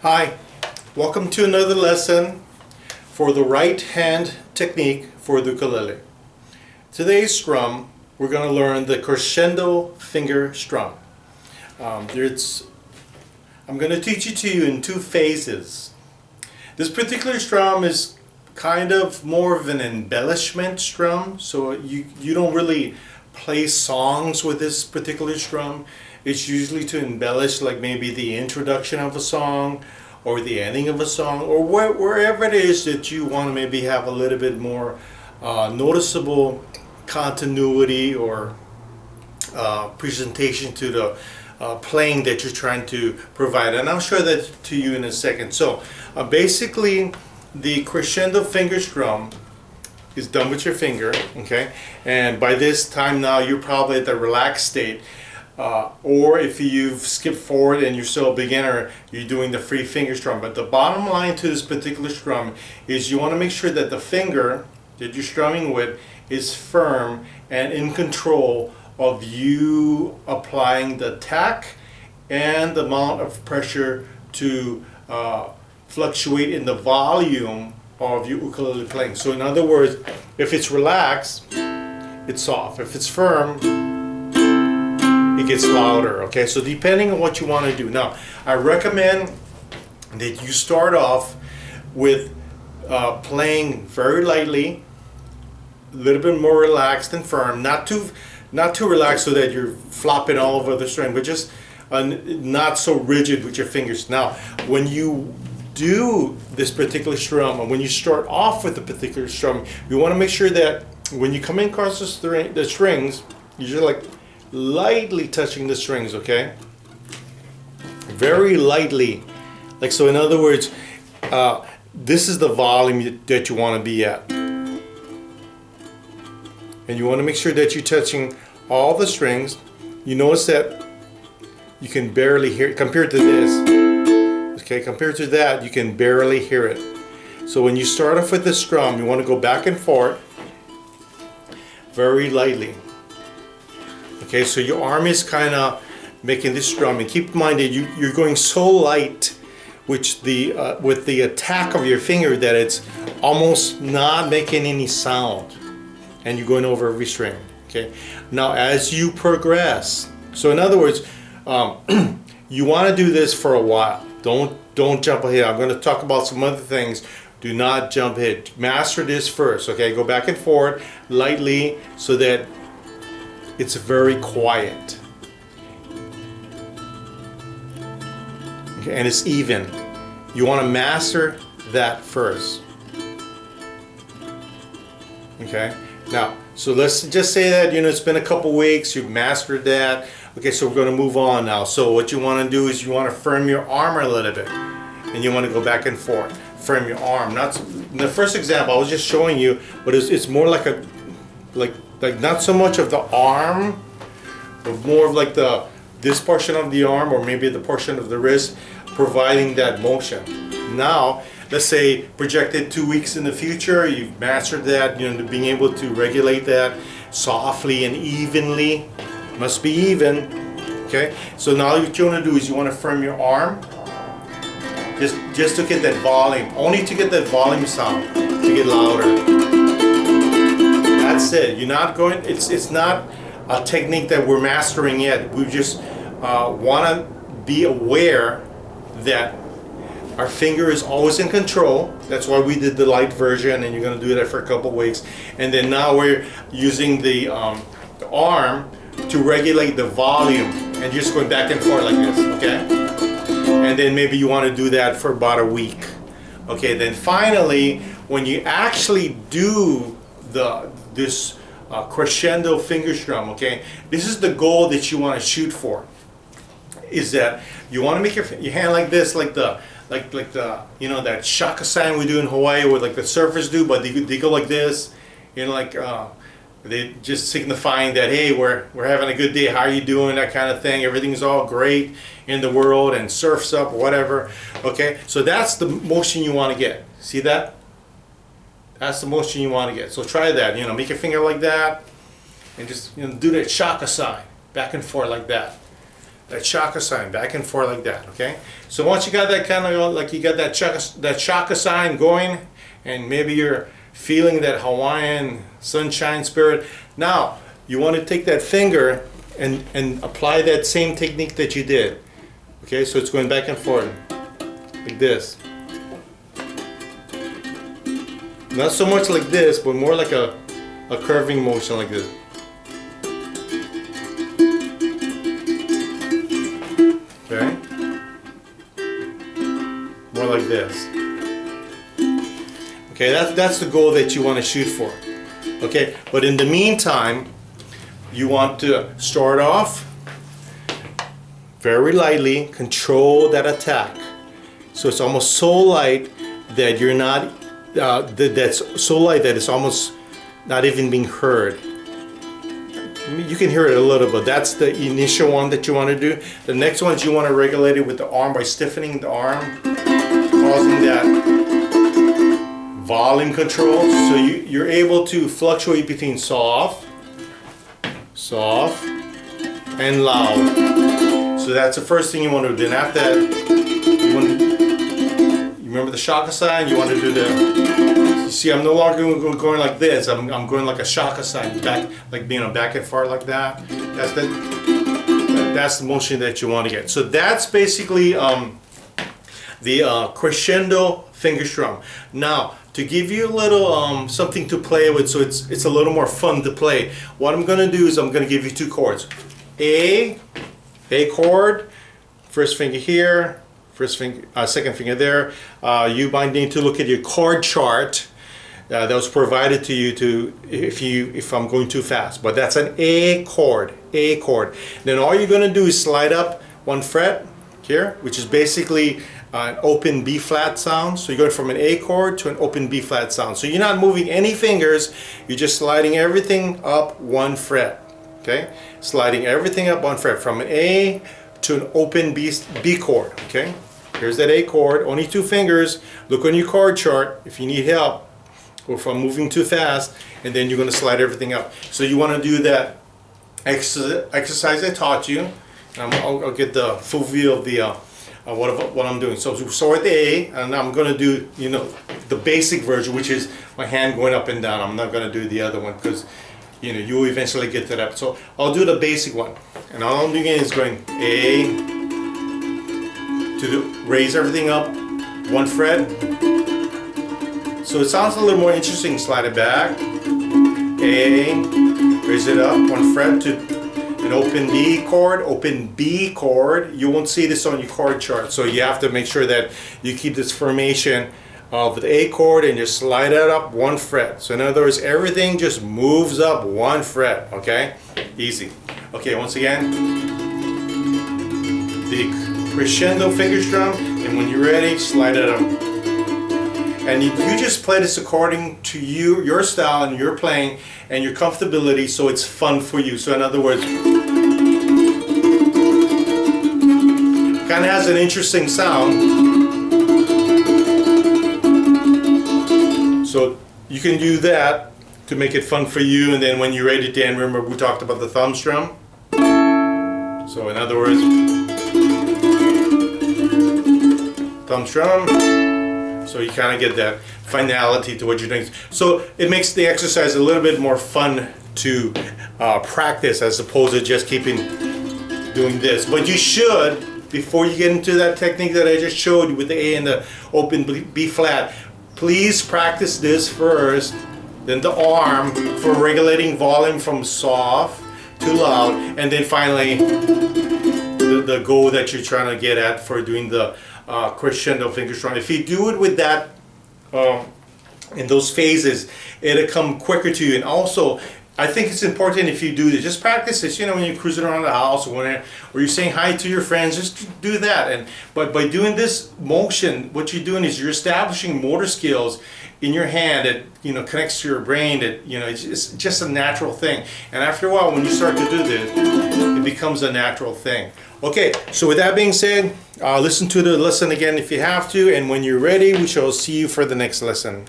Hi, welcome to another lesson for the right hand technique for the ukulele. Today's strum, we're going to learn the crescendo finger strum. I'm going to teach it to you in two phases. This particular strum is kind of more of an embellishment strum, so you don't really play songs with this particular strum. It's usually to embellish, like maybe the introduction of a song or the ending of a song, or wherever it is that you want to maybe have a little bit more noticeable continuity or presentation to the playing that you're trying to provide. And I'll show that to you in a second. So basically, the crescendo finger strum is done with your finger, okay? And by this time now, you're probably at the relaxed state. Or if you've skipped forward and you're still a beginner, you're doing the free finger strum. But the bottom line to this particular strum is you want to make sure that the finger that you're strumming with is firm and in control of you applying the tack and the amount of pressure to fluctuate in the volume of your ukulele playing. So in other words, if it's relaxed, it's soft. If it's firm, it gets louder. Okay, so depending on what you want to do. Now, I recommend that you start off with playing very lightly, a little bit more relaxed and firm, not too relaxed so that you're flopping all over the string, but just not so rigid with your fingers. Now, when you do this particular strum, and when you start off with the particular strum, you want to make sure that when you come in across the strings, you're just like lightly touching the strings, okay? Very lightly. Like so, in other words, this is the volume that you want to be at. And you want to make sure that you're touching all the strings. You notice that you can barely hear it compared to this. Okay, compared to that, you can barely hear it. So when you start off with the strum, you want to go back and forth very lightly. Okay, so your arm is kind of making this strum, and keep in mind that you're going so light with the attack of your finger that it's almost not making any sound, and you're going over every string. Okay, now as you progress, so in other words, you want to do this for a while. Don't jump ahead. I'm going to talk about some other things. Do not jump ahead. Master this first. Okay, go back and forth lightly so that it's very quiet. Okay, and it's even. You want to master that first. Okay, now, so let's just say that, it's been a couple weeks, you've mastered that. Okay, so we're going to move on now. So what you want to do is you want to firm your arm a little bit. And you want to go back and forth. Firm your arm. Not in the first example, I was just showing you, but it's more like not so much of the arm, but more of like this portion of the arm, or maybe the portion of the wrist, providing that motion. Now, let's say projected 2 weeks in the future, you've mastered that, being able to regulate that softly and evenly. Must be even. Okay, so now what you want to do is you want to firm your arm just to get that volume, only to get that volume sound, to get louder. That's it. You're not going, it's not a technique that we're mastering yet. We just want to be aware that our finger is always in control. That's why we did the light version, and you're going to do that for a couple weeks. And then now we're using the arm to regulate the volume, and just going back and forth like this, okay? And then maybe you want to do that for about a week. Okay, then finally, when you actually do this crescendo finger strum, okay, this is the goal that you want to shoot for. Is that you want to make your hand like this, like the that shaka sign we do in Hawaii, or like the surfers do, but they go like this, they just signifying that, hey, we're having a good day, how are you doing, that kind of thing, everything's all great in the world, and surf's up, whatever. Okay, so that's the motion you want to get. See that? That's the motion you want to get. So try that, make your finger like that, and just do that shaka sign back and forth like that. that shaka sign back and forth like that. Okay, so once you got that kind of like you got that shaka sign going, and maybe you're feeling that Hawaiian sunshine spirit. Now you want to take that finger and apply that same technique that you did. Okay, so it's going back and forth like this. Not so much like this, but more like a curving motion like this. Okay? More like this. Okay, that's the goal that you want to shoot for. Okay, but in the meantime, you want to start off very lightly, control that attack. So it's almost so light that you're not, that's so light that it's almost not even being heard. You can hear it a little bit. That's the initial one that you want to do. The next one is you want to regulate it with the arm by stiffening the arm, causing that volume control. So you're able to fluctuate between soft, and loud. So that's the first thing you want to do. Then after that, you remember the shaka sign. You want to do you see, I'm no longer going like this. I'm going like a shaka sign, back, like being a back and forth like that. That's the motion that you want to get. So that's basically the crescendo finger strum. Now, to give you a little something to play with, so it's a little more fun to play, what I'm going to do is I'm going to give you two chords. A chord, first finger here, second finger there. You might need to look at your chord chart that was provided to you if I'm going too fast. But that's an A chord. Then all you're going to do is slide up one fret here, which is basically an open B flat sound. So you're going from an A chord to an open B flat sound. So you're not moving any fingers, you're just sliding everything up one fret. Okay, sliding everything up one fret from an A to an open B chord. Okay, here's that A chord, only two fingers. Look on your chord chart if you need help or if I'm moving too fast, and then you're going to slide everything up. So you want to do that exercise I taught you. I'll get the full view of the what I'm doing. So start with the A, and I'm going to do the basic version, which is my hand going up and down. I'm not going to do the other one because you'll eventually get to that. So I'll do the basic one, and all I'm doing is going A to raise everything up one fret. So it sounds a little more interesting. Slide it back. A, raise it up one fret to an open B chord. You won't see this on your chord chart, so you have to make sure that you keep this formation of the A chord and just slide it up one fret. So in other words, everything just moves up one fret. Okay, easy. Okay, once again, the crescendo finger strum, and when you're ready, slide it up. And you just play this according to your style and your playing and your comfortability, so it's fun for you. So in other words, kind of has an interesting sound. So you can do that to make it fun for you, and then when you're ready to end, remember we talked about the thumb strum. So in other words, thumb strum. So you kind of get that finality to what you're doing. So it makes the exercise a little bit more fun to practice as opposed to just keeping doing this. But you should, before you get into that technique that I just showed you with the A and the open B flat, please practice this first, then the arm for regulating volume from soft to loud, and then finally the goal that you're trying to get at for doing the crescendo finger strum. If you do it with that in those phases, it'll come quicker to you. And also, I think it's important if you do this, just practice this. When you're cruising around the house or you're saying hi to your friends, just do that. But by doing this motion, what you're doing is you're establishing motor skills in your hand that connects to your brain. That it's just a natural thing. And after a while, when you start to do this, it becomes a natural thing. Okay, so with that being said, listen to the lesson again if you have to, and when you're ready, we shall see you for the next lesson.